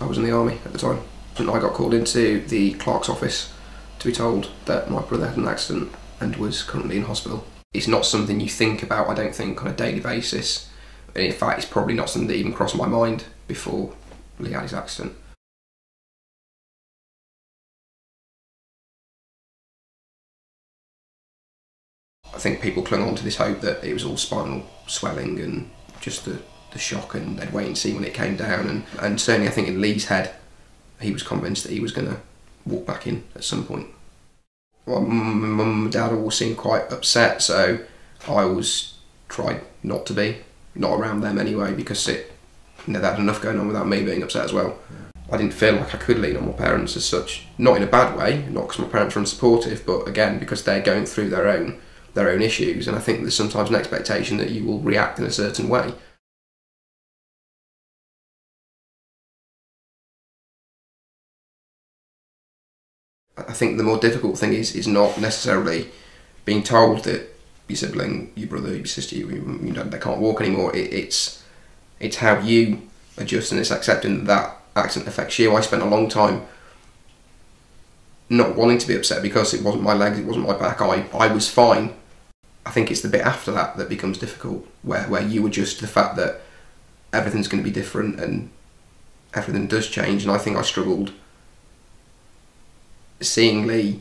I was in the army at the time. And I got called into the clerk's office to be told that my brother had an accident and was currently in hospital. It's not something you think about, I don't think, on a daily basis. And in fact, it's probably not something that even crossed my mind before Lee had his accident. I think people clung on to this hope that it was all spinal swelling and just the shock, and they'd wait and see when it came down. And certainly I think in Lee's head, he was convinced that he was going to walk back in at some point. Well, mum and dad all seemed quite upset, so I always tried not to be, not around them anyway, because they had enough going on without me being upset as well. I didn't feel like I could lean on my parents as such, not in a bad way, not because my parents are unsupportive, but again because they're going through their own issues, and I think there's sometimes an expectation that you will react in a certain way. I think the more difficult thing is not necessarily being told that your sibling, your brother, your sister, you dad, they can't walk anymore. It's how you adjust, and it's accepting that accident affects you. I spent a long time not wanting to be upset because it wasn't my legs, it wasn't my back. I was fine. I think it's the bit after that becomes difficult, where you adjust to the fact that everything's going to be different and everything does change. And I think I struggled seeing Lee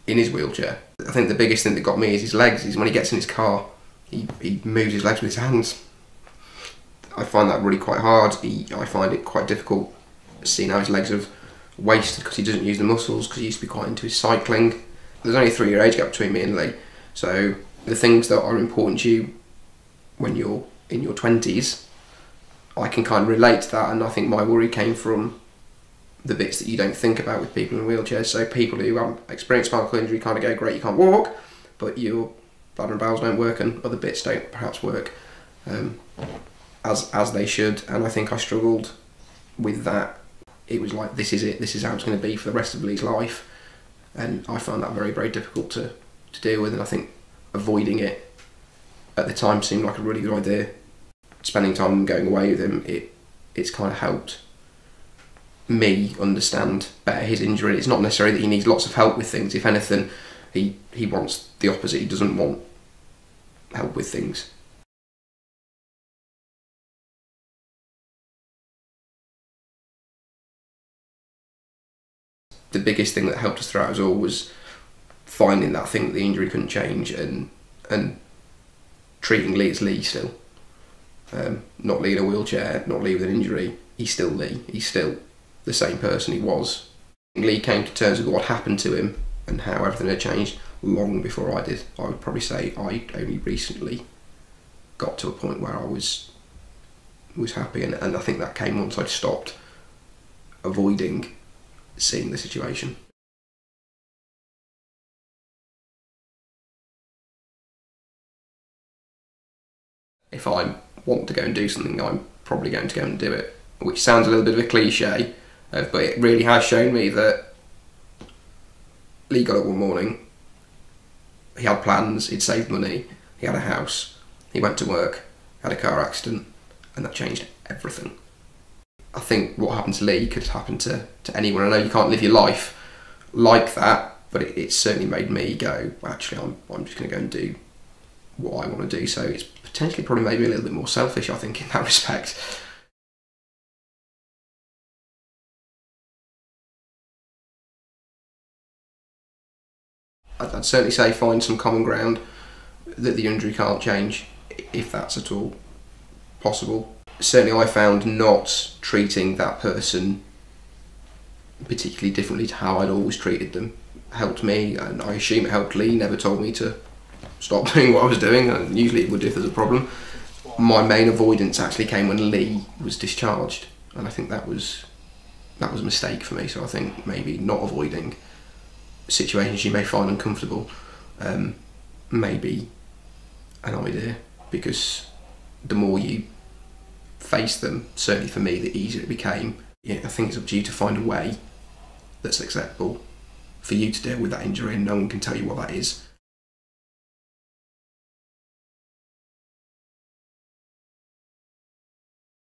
in his wheelchair. I think the biggest thing that got me is his legs. Is when he gets in his car, he moves his legs with his hands. I find that really quite hard. I find it quite difficult seeing how his legs have wasted because he doesn't use the muscles, because he used to be quite into his cycling. There's only a 3-year age gap between me and Lee, so the things that are important to you when you're in your 20s, I can kind of relate to that, and I think my worry came from the bits that you don't think about with people in wheelchairs. So people who haven't experienced spinal cord injury kind of go, great, you can't walk, but your bladder and bowels don't work and other bits don't perhaps work as they should. And I think I struggled with that. It was like, this is it, this is how it's going to be for the rest of Lee's life. And I found that very, very difficult to deal with, and I think avoiding it at the time seemed like a really good idea. Spending time and going away with him, it's kind of helped me understand better his injury. It's not necessarily that he needs lots of help with things. If anything, he wants the opposite. He doesn't want help with things. The biggest thing that helped us throughout us all was finding that thing that the injury couldn't change, and treating Lee as Lee still. Not Lee in a wheelchair, not Lee with an injury. He's still Lee. He's still the same person he was. Lee came to terms with what happened to him and how everything had changed long before I did. I would probably say I only recently got to a point where I was happy, and I think that came once I'd stopped avoiding seeing the situation. If I want to go and do something, I'm probably going to go and do it, which sounds a little bit of a cliche, but it really has shown me that Lee got up one morning, he had plans, he'd saved money, he had a house, he went to work, had a car accident, and that changed everything. I think what happened to Lee could happen to anyone. I know you can't live your life like that, but it certainly made me go, well, actually I'm just going to go and do what I want to do. So it's potentially probably made me a little bit more selfish, I think, in that respect. I'd certainly say find some common ground that the injury can't change, if that's at all possible. Certainly I found not treating that person particularly differently to how I'd always treated them helped me, and I assume it helped Lee. Never told me to stop doing what I was doing, and usually it would if there's a problem. My main avoidance actually came when Lee was discharged, and I think that was a mistake for me. So I think maybe not avoiding situations you may find uncomfortable may be an idea, because the more you face them, certainly for me, the easier it became. Yeah, I think it's up to you to find a way that's acceptable for you to deal with that injury, and no one can tell you what that is.